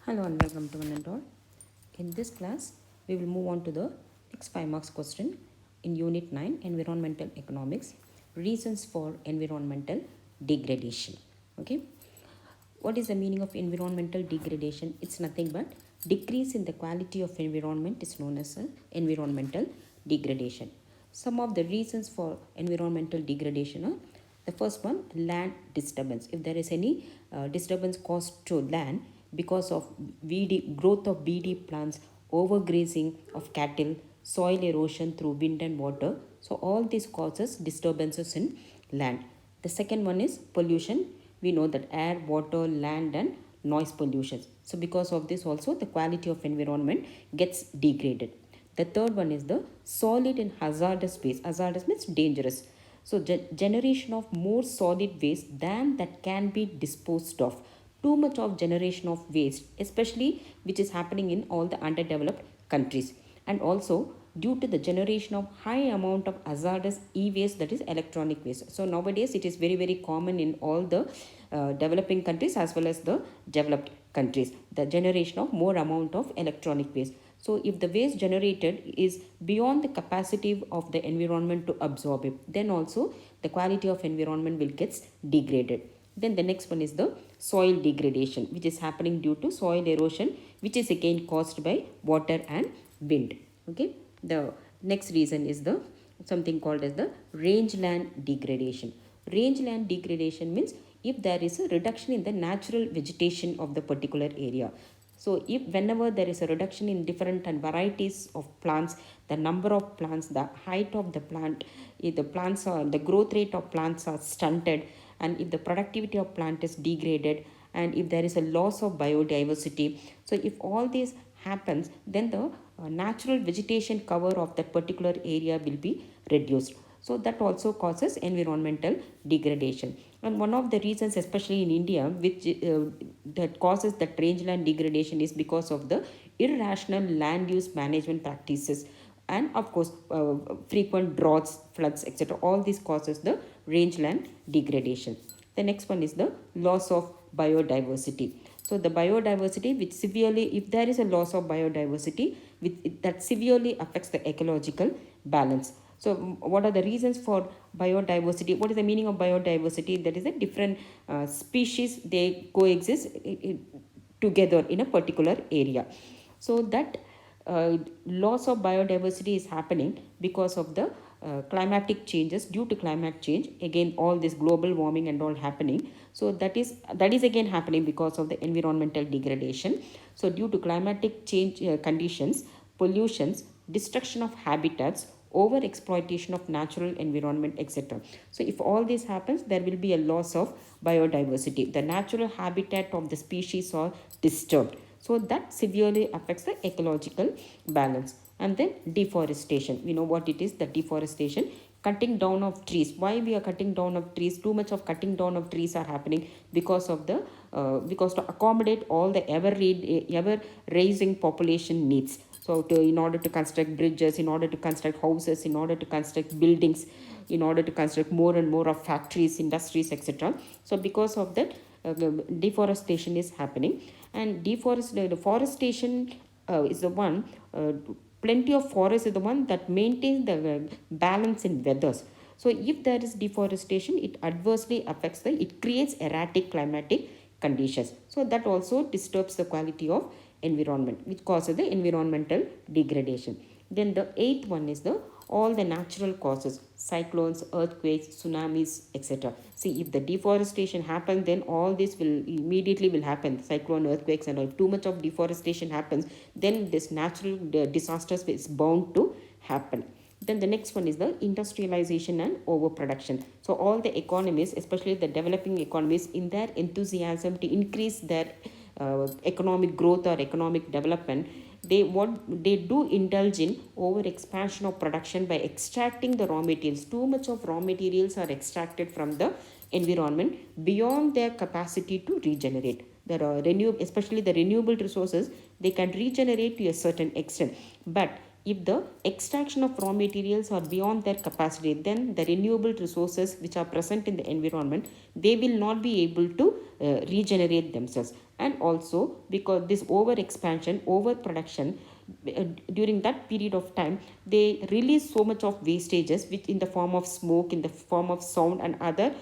Hello and welcome to one and all. In this class, we will move on to the next 5 marks question in Unit 9 Environmental Economics Reasons for Environmental Degradation. Okay, what is the meaning of environmental degradation? It's nothing but decrease in the quality of environment is known as environmental degradation. Some of the reasons for environmental degradation are the first one, land disturbance. If there is any disturbance caused to land because of growth of BD plants, overgrazing of cattle, soil erosion through wind and water. So all these causes disturbances in land. The second one is pollution. We know that air, water, land and noise pollution. So because of this also the quality of environment gets degraded. The third one is the solid and hazardous waste. Hazardous means dangerous. So generation of more solid waste than that can be disposed of. Too much of generation of waste, especially which is happening in all the underdeveloped countries. And also due to the generation of high amount of hazardous e-waste, that is electronic waste. So nowadays it is very common in all the developing countries as well as the developed countries, the generation of more amount of electronic waste. So if the waste generated is beyond the capacity of the environment to absorb it, then also the quality of environment will get degraded. Then the next one is the soil degradation, which is happening due to soil erosion, which is again caused by water and wind. Okay, the next reason is the something called as the rangeland degradation. Rangeland degradation means if there is a reduction in the natural vegetation of the particular area. So if whenever there is a reduction in different and varieties of plants, the number of plants, the height of the plant, if the plants are, the growth rate of plants are stunted, and if the productivity of plant is degraded, and if there is a loss of biodiversity. So if all this happens, then the natural vegetation cover of that particular area will be reduced. So that also causes environmental degradation. And one of the reasons, especially in India, which that causes that rangeland degradation is because of the irrational land use management practices, and of course frequent droughts, floods, etc. All these causes the rangeland degradation. The next one is the loss of biodiversity. So the biodiversity, which severely, if there is a loss of biodiversity, that severely affects the ecological balance. So what are the reasons for biodiversity? What is the meaning of biodiversity? That is a different species, they coexist together in a particular area. So that loss of biodiversity is happening because of the climatic changes. Due to climate change, again all this global warming and all happening. So that is again happening because of the environmental degradation. So due to climatic change conditions, pollutions, destruction of habitats, over exploitation of natural environment, etc. So if all this happens, there will be a loss of biodiversity. The natural habitat of the species are disturbed. So that severely affects the ecological balance. And then deforestation. We know what it is, the deforestation. Cutting down of trees. Why we are cutting down of trees? Too much of cutting down of trees are happening because of the because to accommodate all the ever raising population needs. So in order to construct bridges, in order to construct houses, in order to construct buildings, in order to construct more and more of factories, industries, etc. So because of that, deforestation is happening. And deforestation is the one, plenty of forest is the one that maintains the balance in weathers. So if there is deforestation, it adversely affects it creates erratic climatic conditions. So that also disturbs the quality of environment, which causes the environmental degradation. Then the eighth one is the all the natural causes, cyclones, earthquakes, tsunamis, etc. See, if the deforestation happens, then all this will immediately will happen, cyclone, earthquakes, and if too much of deforestation happens, then this natural disasters is bound to happen. Then the next one is the industrialization and overproduction. So all the economies, especially the developing economies, in their enthusiasm to increase their economic growth or economic development, they do indulge in over expansion of production by extracting the raw materials. Too much of raw materials are extracted from the environment beyond their capacity to regenerate. There are especially the renewable resources, they can regenerate to a certain extent, but if the extraction of raw materials are beyond their capacity, then the renewable resources which are present in the environment, they will not be able to regenerate themselves. And also because this over expansion, over production, during that period of time, they release so much of wastages, which in the form of smoke, in the form of sound and other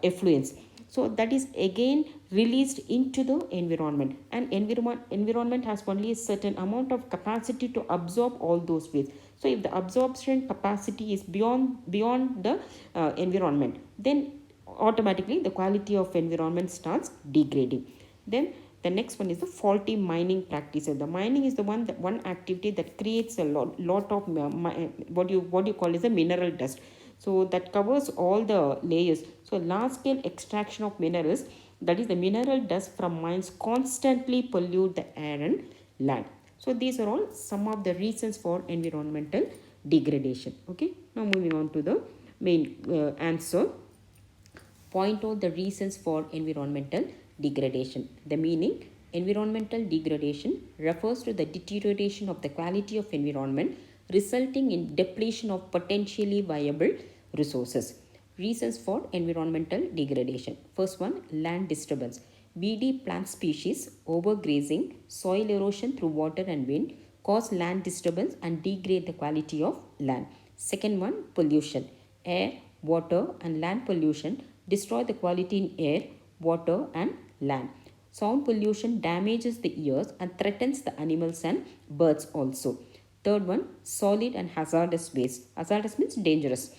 effluents. So that is again released into the environment, and environment has only a certain amount of capacity to absorb all those waste. So if the absorption capacity is beyond the environment, then automatically the quality of environment starts degrading. Then the next one is the faulty mining practices. The mining is the one activity that creates a lot of what you call is a mineral dust. So that covers all the layers. So large scale extraction of minerals, that is the mineral dust from mines, constantly pollute the air and land. So these are all some of the reasons for environmental degradation. Okay, now moving on to the main answer. Point out the reasons for environmental degradation. The meaning: environmental degradation refers to the deterioration of the quality of environment resulting in depletion of potentially viable resources. Reasons for environmental degradation. First one, land disturbance. Weedy plant species, overgrazing, soil erosion through water and wind cause land disturbance and degrade the quality of land. Second one, pollution. Air, water and land pollution destroy the quality in air, water and land. Sound pollution damages the ears and threatens the animals and birds also. Third one, solid and hazardous waste. Hazardous means dangerous.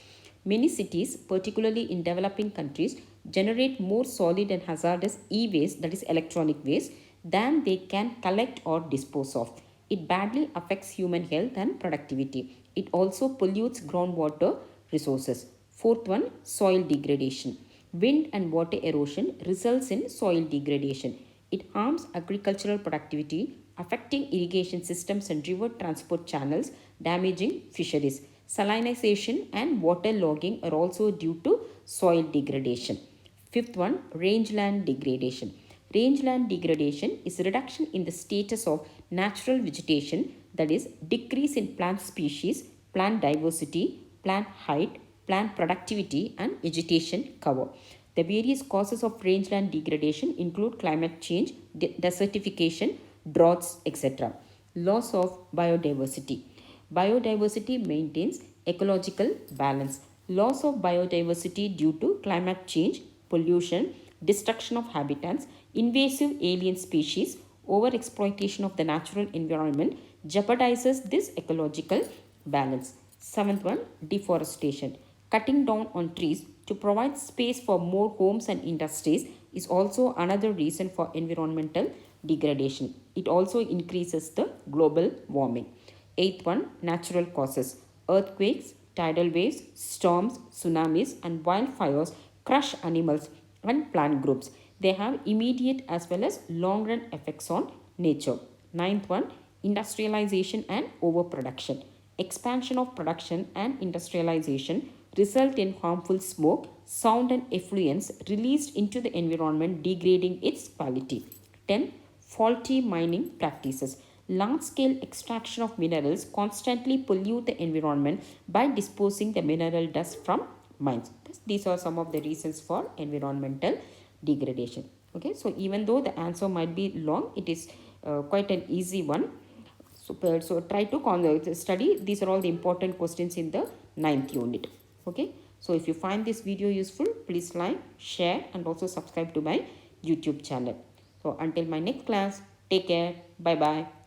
Many cities, particularly in developing countries, generate more solid and hazardous e-waste, that is electronic waste, than they can collect or dispose of. It badly affects human health and productivity. It also pollutes groundwater resources. Fourth one, soil degradation. Wind and water erosion results in soil degradation. It harms agricultural productivity, affecting irrigation systems and river transport channels, damaging fisheries. Salinization and water logging are also due to soil degradation. Fifth one, rangeland degradation. Rangeland degradation is reduction in the status of natural vegetation, that is, decrease in plant species, plant diversity, plant height, plant productivity, and vegetation cover. The various causes of rangeland degradation include climate change, desertification, droughts, etc. Loss of biodiversity. Biodiversity maintains ecological balance. Loss of biodiversity due to climate change, pollution, destruction of habitats, invasive alien species, overexploitation of the natural environment jeopardizes this ecological balance. Seventh one, deforestation. Cutting down on trees to provide space for more homes and industries is also another reason for environmental degradation. It also increases the global warming. Eighth one, natural causes. Earthquakes, tidal waves, storms, tsunamis, and wildfires crush animals and plant groups. They have immediate as well as long run effects on nature. Ninth one, industrialization and overproduction. Expansion of production and industrialization result in harmful smoke, sound, and effluents released into the environment, degrading its quality. 10. Faulty mining practices. Large scale extraction of minerals constantly pollute the environment by disposing the mineral dust from mines. These are some of the reasons for environmental degradation. Okay, so even though the answer might be long, it is quite an easy one. So try to study. These are all the important questions in the 9th unit. Okay, so if you find this video useful, please like, share, and also subscribe to my YouTube channel. So until my next class, take care. Bye bye.